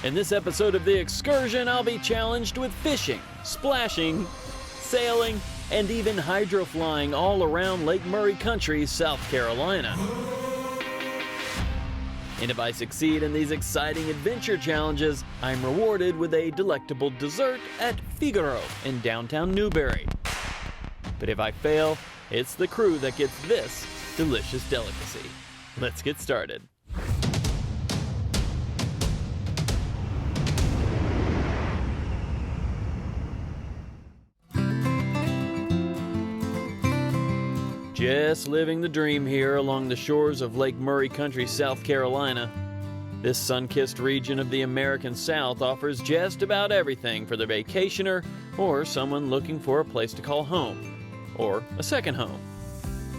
In this episode of The Excursion, I'll be challenged with fishing, splashing, sailing, and even hydroflying all around Lake Murray country, South Carolina. And if I succeed in these exciting adventure challenges, I'm rewarded with a delectable dessert at Figaro in downtown Newberry. But if I fail, it's the crew that gets this delicious delicacy. Let's get started. Just living the dream here along the shores of Lake Murray country, South Carolina. This sun-kissed region of the American South offers just about everything for the vacationer or someone looking for a place to call home, or a second home.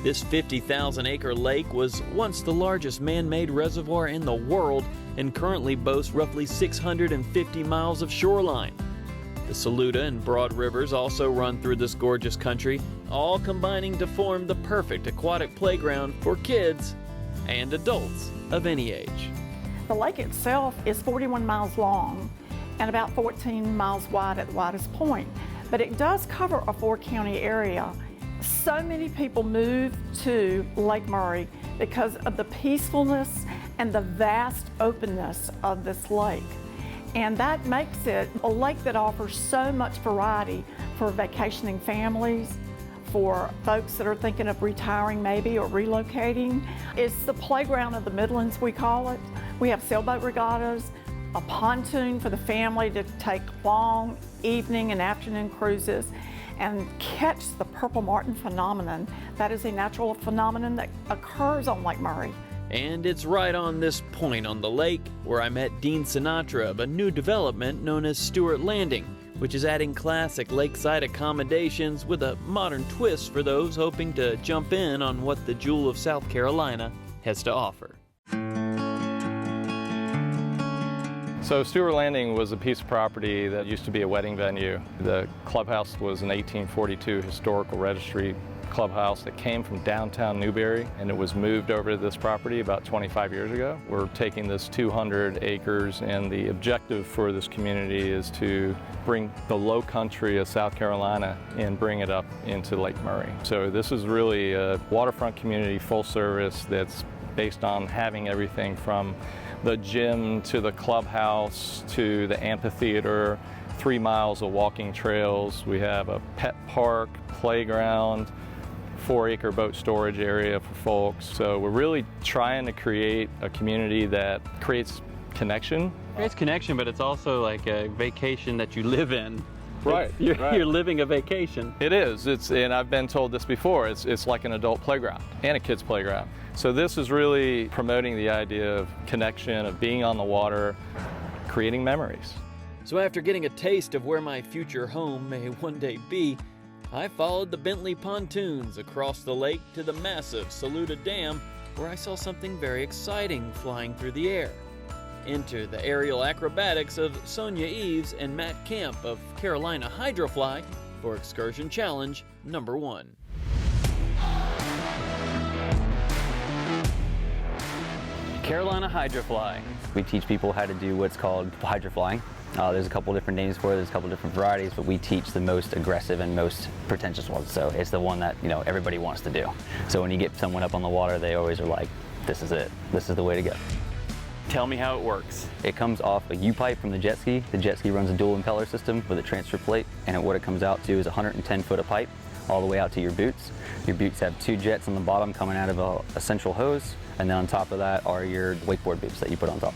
This 50,000-acre lake was once the largest man-made reservoir in the world and currently boasts roughly 650 miles of shoreline. The Saluda and Broad rivers also run through this gorgeous country, all combining to form the perfect aquatic playground for kids and adults of any age. The lake itself is 41 miles long and about 14 miles wide at the widest point, but it does cover a 4-county area. So many people move to Lake Murray because of the peacefulness and the vast openness of this lake. And that makes it a lake that offers so much variety for vacationing families, for folks that are thinking of retiring maybe or relocating. It's the playground of the Midlands, we call it. We have sailboat regattas, a pontoon for the family to take long evening and afternoon cruises and catch the purple martin phenomenon. That is a natural phenomenon that occurs on Lake Murray. And it's right on this point on the lake where I met Dean Sinatra of a new development known as Stewart Landing, which is adding classic lakeside accommodations with a modern twist for those hoping to jump in on what the jewel of South Carolina has to offer. So Stewart Landing was a piece of property that used to be a wedding venue. The clubhouse was an 1842 historical registry clubhouse that came from downtown Newberry, and it was moved over to this property about 25 years ago. We're taking this 200 acres, and the objective for this community is to bring the low country of South Carolina and bring it up into Lake Murray. So this is really a waterfront community, full service, that's based on having everything from the gym to the clubhouse to the amphitheater, 3 miles of walking trails. We have a pet park, playground, 4-acre boat storage area for folks. So we're really trying to create a community that creates connection. It's connection, but it's also like a vacation that you live in. Right. You're living a vacation. It is. And I've been told this before, it's like an adult playground and a kid's playground. So this is really promoting the idea of connection, of being on the water, creating memories. So after getting a taste of where my future home may one day be, I followed the Bentley pontoons across the lake to the massive Saluda Dam, where I saw something very exciting flying through the air. Enter the aerial acrobatics of Sonia Eves and Matt Camp of Carolina Hydrofly for Excursion Challenge number 1. Carolina Hydrofly. We teach people how to do what's called hydroflying. There's a couple different names for it, there's a couple different varieties, but we teach the most aggressive and most pretentious ones. So it's the one that, everybody wants to do. So when you get someone up on the water, they always are like, this is it. This is the way to go. Tell me how it works. It comes off a U-pipe from the jet ski. The jet ski runs a dual impeller system with a transfer plate, and what it comes out to is 110 foot of pipe all the way out to your boots. Your boots have 2 jets on the bottom coming out of a central hose, and then on top of that are your wakeboard boots that you put on top.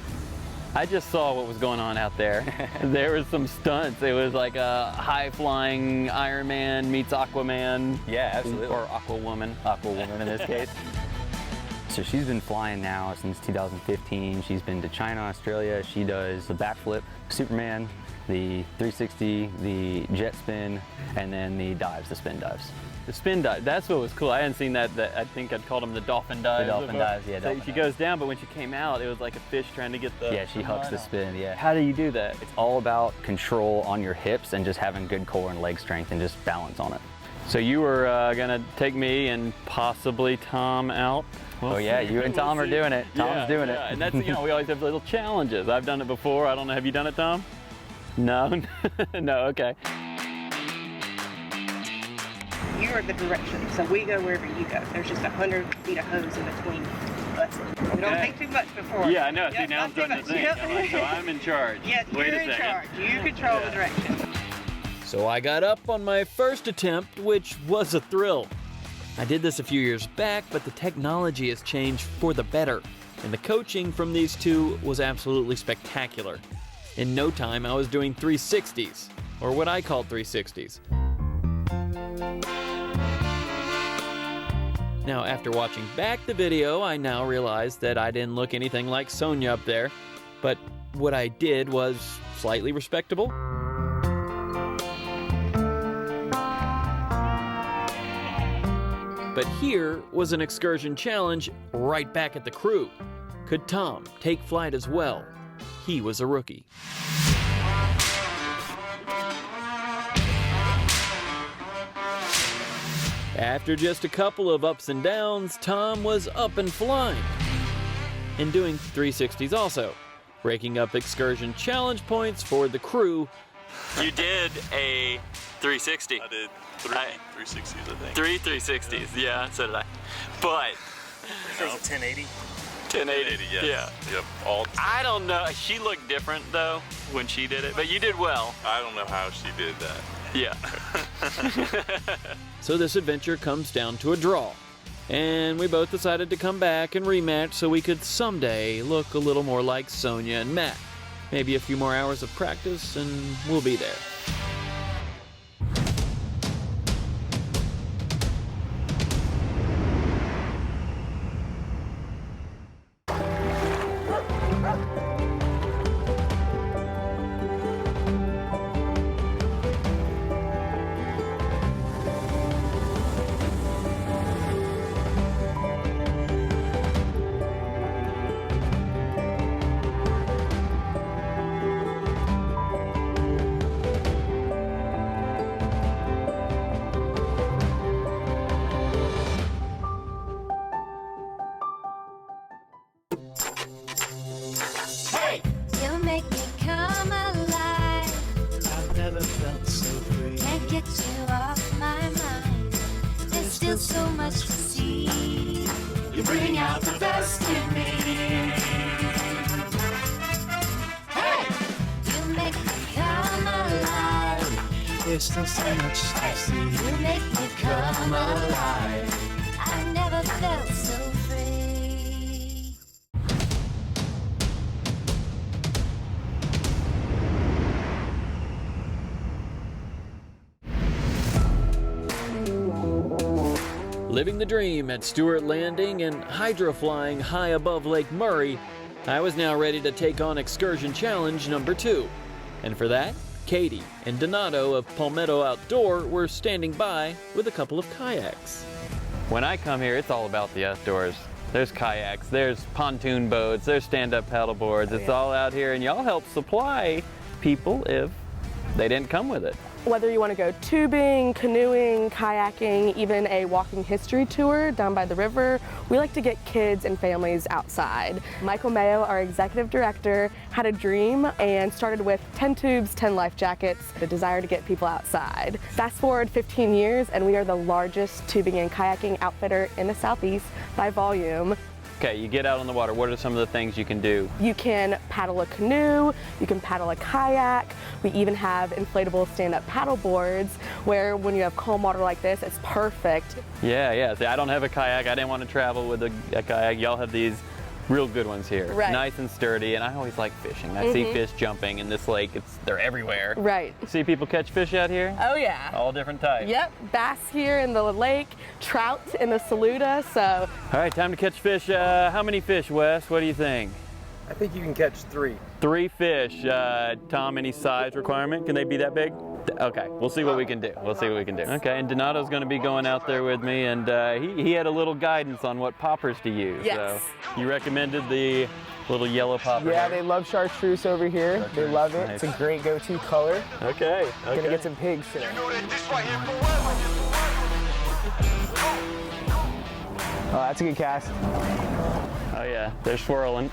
I just saw what was going on out there. There was some stunts. It was like a high-flying Iron Man meets Aquaman. Yeah, absolutely. Or Aquawoman. Aquawoman in this case. So she's been flying now since 2015. She's been to China, Australia. She does the backflip, Superman, the 360, the jet spin, and then the dives, the spin dives. The spin dive, that's what was cool. I hadn't seen that. I think I'd called them the dolphin dives. The dolphin dives, yeah. So she goes down, but when she came out, it was like a fish trying to get the... Yeah, she hucks the spin, yeah. How do you do that? It's all about control on your hips and just having good core and leg strength and just balance on it. So you were gonna take me and possibly Tom out Oh yeah, you and Tom are doing it. Tom's doing it. And that's, we always have little challenges. I've done it before. I don't know, have you done it, Tom? No? No, okay. You are the direction, so we go wherever you go. There's just 100 feet of hose in between us. We don't take too much before. Yeah, I know. Yep, See, now I'm starting to think. Yep. I'm like, so I'm in charge. Yes, Wait you're a in second. charge. You control the direction. So I got up on my first attempt, which was a thrill. I did this a few years back, but the technology has changed for the better, and the coaching from these two was absolutely spectacular. In no time, I was doing 360s, or what I called 360s. Now, after watching back the video, I now realize that I didn't look anything like Sonia up there, but what I did was slightly respectable. But here was an excursion challenge right back at the crew. Could Tom take flight as well? He was a rookie. After just a couple of ups and downs, Tom was up and flying. And doing 360s also, breaking up excursion challenge points for the crew. You did a 360. I did three 360s, I think. Three 360s, yeah, so did I. But So it's 1080. 1080, yes. yeah. Yep. All. I don't know. She looked different though when she did it, but you did well. I don't know how she did that. Yeah. So this adventure comes down to a draw, and we both decided to come back and rematch so we could someday look a little more like Sonia and Matt. Maybe a few more hours of practice, and we'll be there. You make me come alive. I've never felt so free. Can't get you off my mind. There's still so much to see. You bring out the best in me. You make me come alive. There's still so much to see. You make me come alive. I never felt so free. Living the dream at Stewart Landing and hydroflying high above Lake Murray, I was now ready to take on Excursion Challenge number 2. And for that, Katie and Donato of Palmetto Outdoor were standing by with a couple of kayaks. When I come here, it's all about the outdoors. There's kayaks, there's pontoon boats, there's stand-up paddle boards. It's all out here, and y'all help supply people if they didn't come with it. Whether you want to go tubing, canoeing, kayaking, even a walking history tour down by the river, we like to get kids and families outside. Michael Mayo, our executive director, had a dream and started with 10 tubes, 10 life jackets, the desire to get people outside. Fast forward 15 years and we are the largest tubing and kayaking outfitter in the Southeast by volume. Okay, you get out on the water. What are some of the things you can do? You can paddle a canoe, you can paddle a kayak. We even have inflatable stand-up paddle boards where when you have calm water like this, it's perfect. Yeah. See, I don't have a kayak. I didn't want to travel with a kayak. Y'all have these real good ones here. Right. Nice and sturdy, and I always like fishing. I see fish jumping in this lake. They're everywhere. Right. See people catch fish out here? Oh yeah. All different types. Yep, bass here in the lake, trout in the Saluda, so. All right, time to catch fish. How many fish, Wes? What do you think? I think you can catch 3. 3 fish. Tom, any size requirement? Can they be that big? Okay, we'll see what we can do. Okay, and Donato's going to be going out there with me, and he had a little guidance on what poppers to use. Yes. So you recommended the little yellow popper. Yeah, they love chartreuse over here. They love it. Nice. It's a great go-to color. Okay. Gonna get some pigs today. That's a good cast. Oh yeah, they're swirling.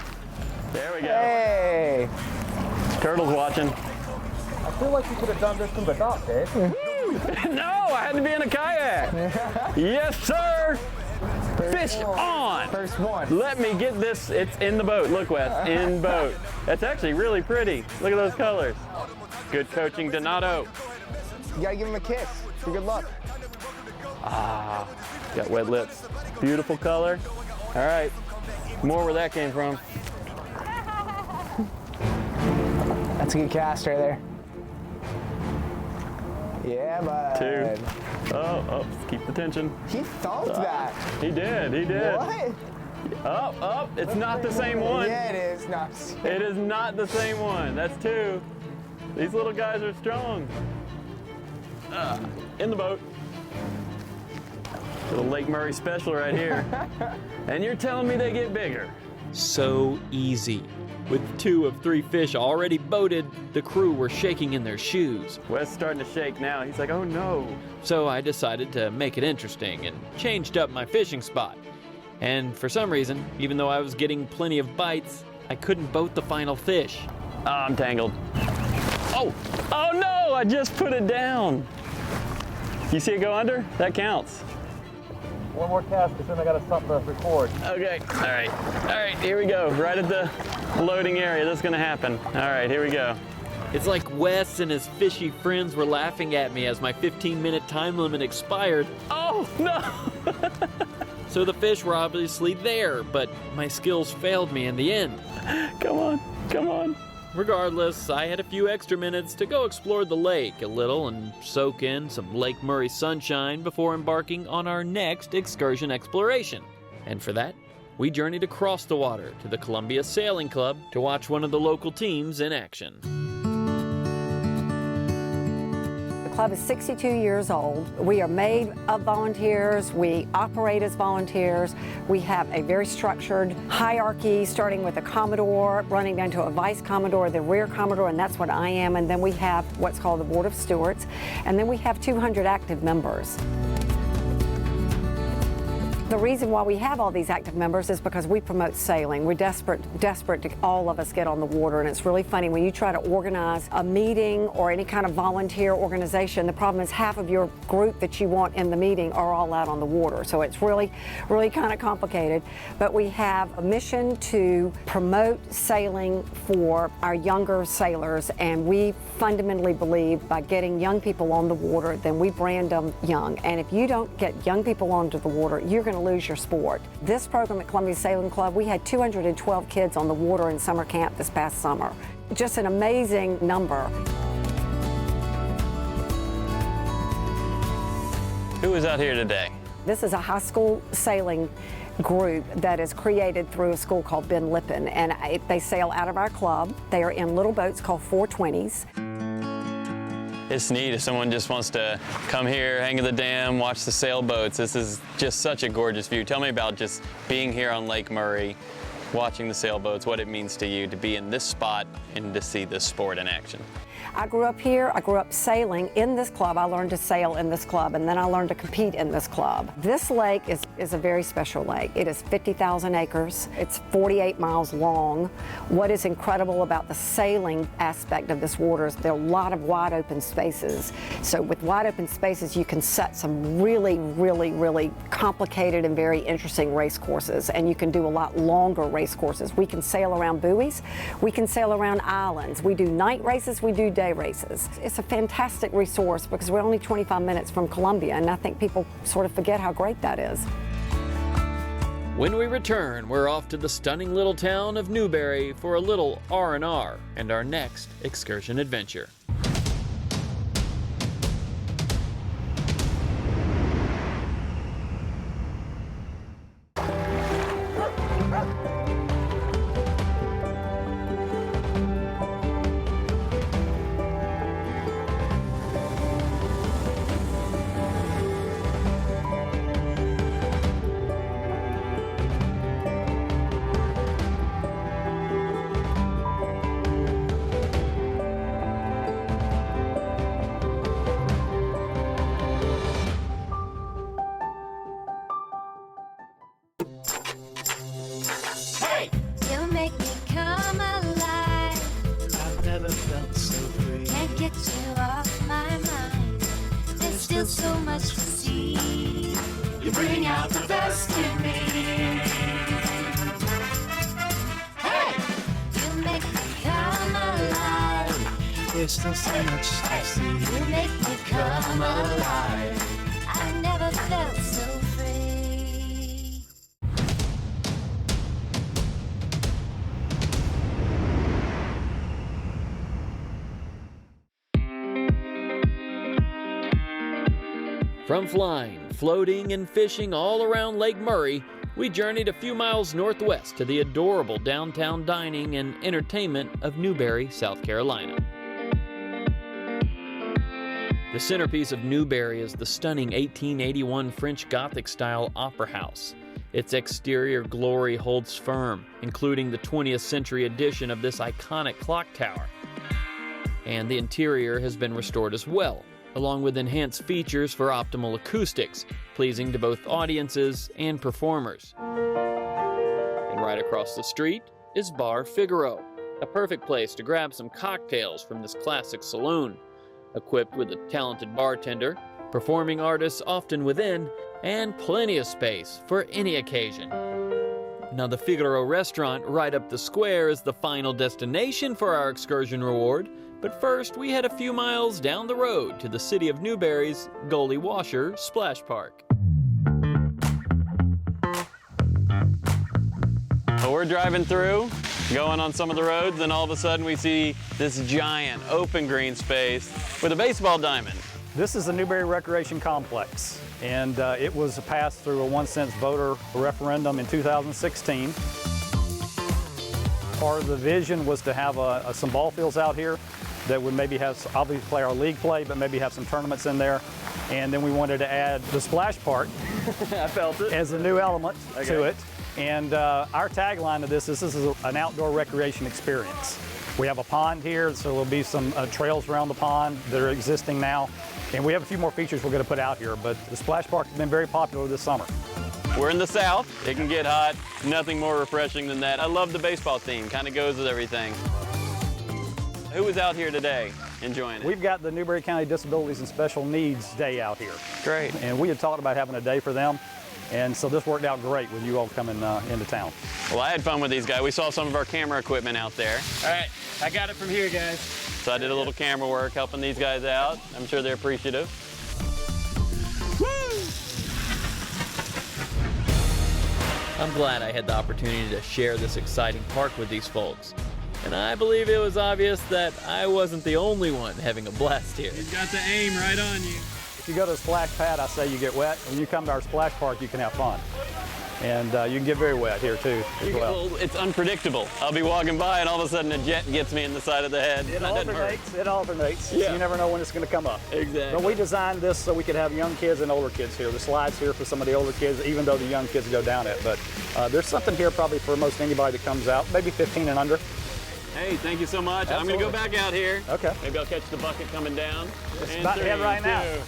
There we go. Hey! Turtle's watching. I feel like you could have done this from the dock, Dave. No, I had to be in a kayak. Yes, sir. Fish on. First one. Let me get this. It's in the boat. Look, Wes, in boat. That's actually really pretty. Look at those colors. Good coaching, Donato. You gotta give him a kiss for good luck. Ah, got wet lips. Beautiful color. All right, more where that came from. That's a good cast right there. Yeah, bud. 2. Oh, keep the tension. He thumped that. He did. What? Oh, it's not the same one. Yeah, it is. No, It is not the same one. That's 2. These little guys are strong. In the boat. Little Lake Murray special right here. And you're telling me they get bigger? So easy. With 2 of 3 fish already boated, the crew were shaking in their shoes. Wes starting to shake now. He's like, oh no. So I decided to make it interesting and changed up my fishing spot. And for some reason, even though I was getting plenty of bites, I couldn't boat the final fish. Oh, I'm tangled. Oh no, I just put it down. You see it go under? That counts. one more cast, because then I got something to record. Okay, all right, here we go. Right at the loading area, that's gonna happen. All right, here we go. It's like Wes and his fishy friends were laughing at me as my 15-minute time limit expired. Oh, no! So the fish were obviously there, but my skills failed me in the end. Come on. Regardless, I had a few extra minutes to go explore the lake a little and soak in some Lake Murray sunshine before embarking on our next excursion exploration. And for that, we journeyed across the water to the Columbia Sailing Club to watch one of the local teams in action. The club is 62 years old. We are made of volunteers. We operate as volunteers. We have a very structured hierarchy, starting with a Commodore, running down to a Vice Commodore, the Rear Commodore, and that's what I am. And then we have what's called the Board of Stewards. And then we have 200 active members. The reason why we have all these active members is because we promote sailing. We're desperate to all of us get on the water, and it's really funny when you try to organize a meeting or any kind of volunteer organization. The problem is half of your group that you want in the meeting are all out on the water, so it's really kind of complicated. But we have a mission to promote sailing for our younger sailors, and we fundamentally believe by getting young people on the water, then we brand them young. And if you don't get young people onto the water, you're going to lose your sport. This program at Columbia Sailing Club, we had 212 kids on the water in summer camp this past summer. Just an amazing number. Who is out here today? This is a high school sailing group that is created through a school called Ben Lippen, and they sail out of our club. They are in little boats called 420s. It's neat if someone just wants to come here, hang at the dam, watch the sailboats. This is just such a gorgeous view. Tell me about just being here on Lake Murray, watching the sailboats, what it means to you to be in this spot and to see this sport in action. I grew up here. I grew up sailing in this club. I learned to sail in this club, and then I learned to compete in this club. This lake is a very special lake. It is 50,000 acres. It's 48 miles long. What is incredible about the sailing aspect of this water is there are a lot of wide open spaces. So with wide open spaces, you can set some really complicated and very interesting race courses, and you can do a lot longer race courses. We can sail around buoys. We can sail around islands. We do night races. We do day races. It's a fantastic resource because we're only 25 minutes from Columbia, and I think people sort of forget how great that is. When we return, we're off to the stunning little town of Newberry for a little R&R and our next excursion adventure. you off my mind. There's still so much to see. You bring out the best in me. You make me come alive. There's still so much to see. You make me come alive. I never felt so free. From flying, floating, and fishing all around Lake Murray, we journeyed a few miles northwest to the adorable downtown dining and entertainment of Newberry, South Carolina. The centerpiece of Newberry is the stunning 1881 French Gothic-style opera house. Its exterior glory holds firm, including the 20th century edition of this iconic clock tower. And the interior has been restored as well, along with enhanced features for optimal acoustics, pleasing to both audiences and performers. And right across the street is Bar Figaro, a perfect place to grab some cocktails from this classic saloon. Equipped with a talented bartender, performing artists often within, and plenty of space for any occasion. Now, the Figaro restaurant right up the square is the final destination for our excursion reward, but first we head a few miles down the road to the city of Newberry's Gully Washer Splash Park. So we're driving through, going on some of the roads, and all of a sudden we see this giant open green space with a baseball diamond. This is the Newberry Recreation Complex, and it was passed through a 1-cent voter referendum in 2016. Part of the vision was to have some ball fields out here that would maybe have, obviously play our league play, but maybe have some tournaments in there. And then we wanted to add the splash park I felt it. as a new element to it. And our tagline of this is an outdoor recreation experience. We have a pond here, so there'll be some trails around the pond that are existing now. And we have a few more features we're going to put out here, but the splash park has been very popular this summer. We're in the South. It can get hot. Nothing more refreshing than that. I love the baseball theme. Kind of goes with everything. Who was out here today enjoying it? We've got the Newberry County Disabilities and Special Needs Day out here. Great. And we had talked about having a day for them. And so this worked out great with you all coming into town. Well, I had fun with these guys. We saw some of our camera equipment out there. All right, I got it from here, guys. So I did a little camera work helping these guys out. I'm sure they're appreciative. I'm glad I had the opportunity to share this exciting park with these folks. And I believe it was obvious that I wasn't the only one having a blast here. He's got the aim right on you. If you go to a splash pad, I say you get wet. When you come to our splash park, you can have fun. And you can get very wet here too, as well. Well, it's unpredictable. I'll be walking by and all of a sudden a jet gets me in the side of the head. It alternates. Yeah. So you never know when it's going to come up. Exactly. But we designed this so we could have young kids and older kids here. The slide's here for some of the older kids, even though the young kids go down it. But there's something here probably for most anybody that comes out, maybe 15 and under. Hey, thank you so much. Absolutely. I'm going to go back out here. Okay. Maybe I'll catch the bucket coming down. It's And about to head 3, right now. 2.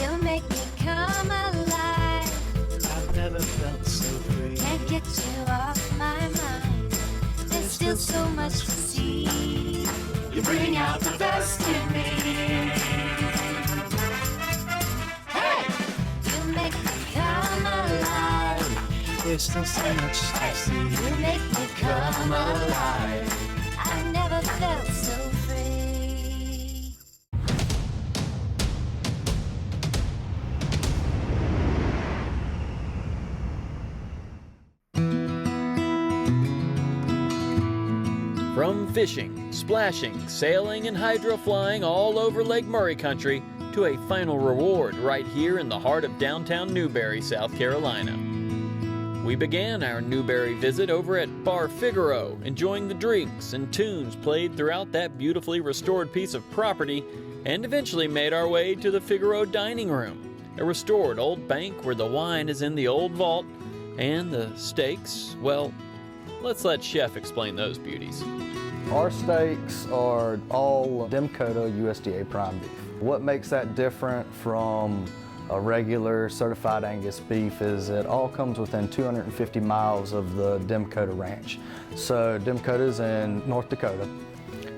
You make me come alive. I've never felt so free. Can't get you off my mind. There's still so much to see. You bring out the best in me. You make me come alive. There's still so much to see. You make me come alive. I never felt so free. From fishing, splashing, sailing, and hydroflying all over Lake Murray country to a final reward right here in the heart of downtown Newberry, South Carolina. We began our Newberry visit over at Bar Figaro, enjoying the drinks and tunes played throughout that beautifully restored piece of property, and eventually made our way to the Figaro dining room, a restored old bank where the wine is in the old vault, and the steaks, well, let's let Chef explain those beauties. Our steaks are all Demcoda USDA prime beef. What makes that different from a regular certified Angus beef is it all comes within 250 miles of the Demcoda ranch. So Demcoda's in North Dakota.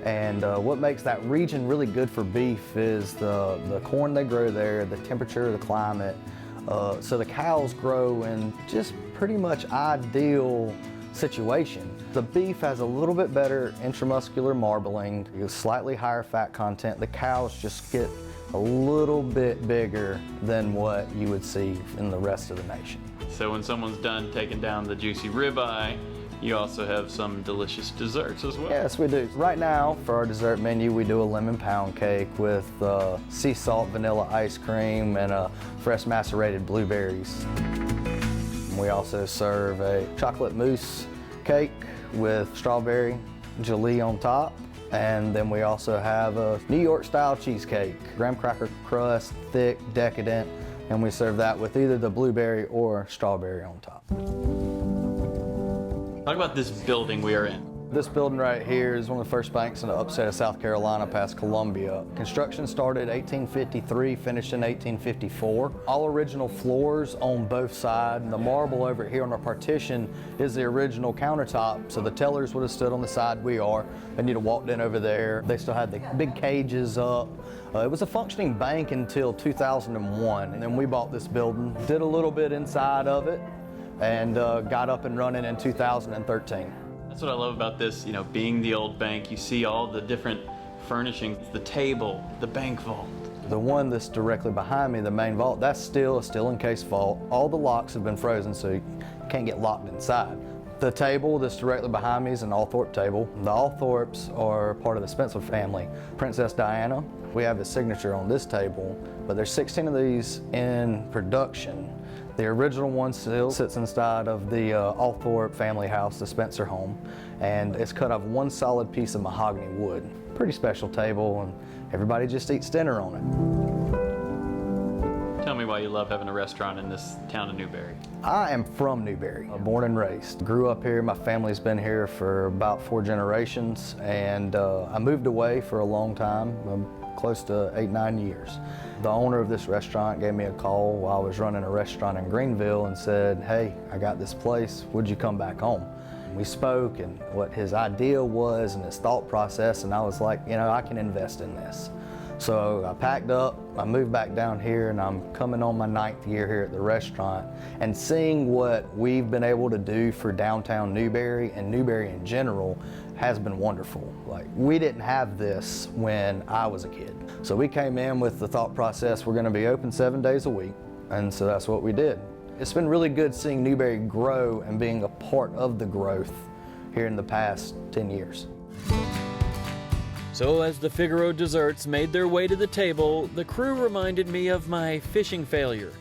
And what makes that region really good for beef is the corn they grow there, the temperature, the climate. So the cows grow in just pretty much ideal situation. The beef has a little bit better intramuscular marbling, slightly higher fat content. The cows just get a little bit bigger than what you would see in the rest of the nation. So when someone's done taking down the juicy ribeye, you also have some delicious desserts as well. Yes, we do. Right now, for our dessert menu, we do a lemon pound cake with sea salt vanilla ice cream and fresh macerated blueberries. We also serve a chocolate mousse cake with strawberry gelée on top. And then we also have a New York style cheesecake, graham cracker crust, thick, decadent, and we serve that with either the blueberry or strawberry on top. Talk about this building we are in. This building right here is one of the first banks in the upstate of South Carolina past Columbia. Construction started 1853, finished in 1854. All original floors on both sides. The marble over here on our partition is the original countertop, so the tellers would have stood on the side we are, and you'd have walked in over there. They still had the big cages up. It was a functioning bank until 2001, and then we bought this building, did a little bit inside of it, and got up and running in 2013. That's what I love about this, being the old bank. You see all the different furnishings, the table, the bank vault. The one that's directly behind me, the main vault, that's still a still-in-case vault. All the locks have been frozen, so you can't get locked inside. The table that's directly behind me is an Althorpe table. The Althorpes are part of the Spencer family. Princess Diana, we have the signature on this table, but there's 16 of these in production. The original one still sits inside of the Althorpe family house, the Spencer home, and it's cut off one solid piece of mahogany wood. Pretty special table, and everybody just eats dinner on it. Tell me why you love having a restaurant in this town of Newberry. I am from Newberry, born and raised. Grew up here, my family's been here for about 4 generations, and I moved away for a long time, close to 8-9 years. The owner of this restaurant gave me a call while I was running a restaurant in Greenville and said, hey, I got this place, would you come back home? We spoke and what his idea was and his thought process, and I was like, I can invest in this. So I packed up, I moved back down here, and I'm coming on my 9th year here at the restaurant, and seeing what we've been able to do for downtown Newberry and Newberry in general has been wonderful. Like, we didn't have this when I was a kid. So we came in with the thought process, we're gonna be open 7 days a week, and so that's what we did. It's been really good seeing Newberry grow and being a part of the growth here in the past 10 years. So as the Figaro desserts made their way to the table, the crew reminded me of my fishing failure.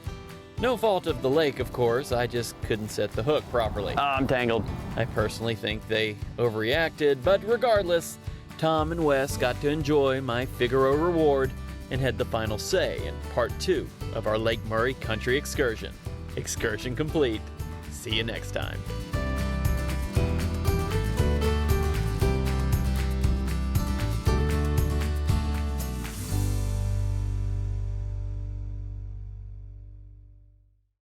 No fault of the lake, of course, I just couldn't set the hook properly. I'm tangled. I personally think they overreacted, but regardless, Tom and Wes got to enjoy my Figaro reward and had the final say in part 2 of our Lake Murray country excursion. Excursion complete. See you next time.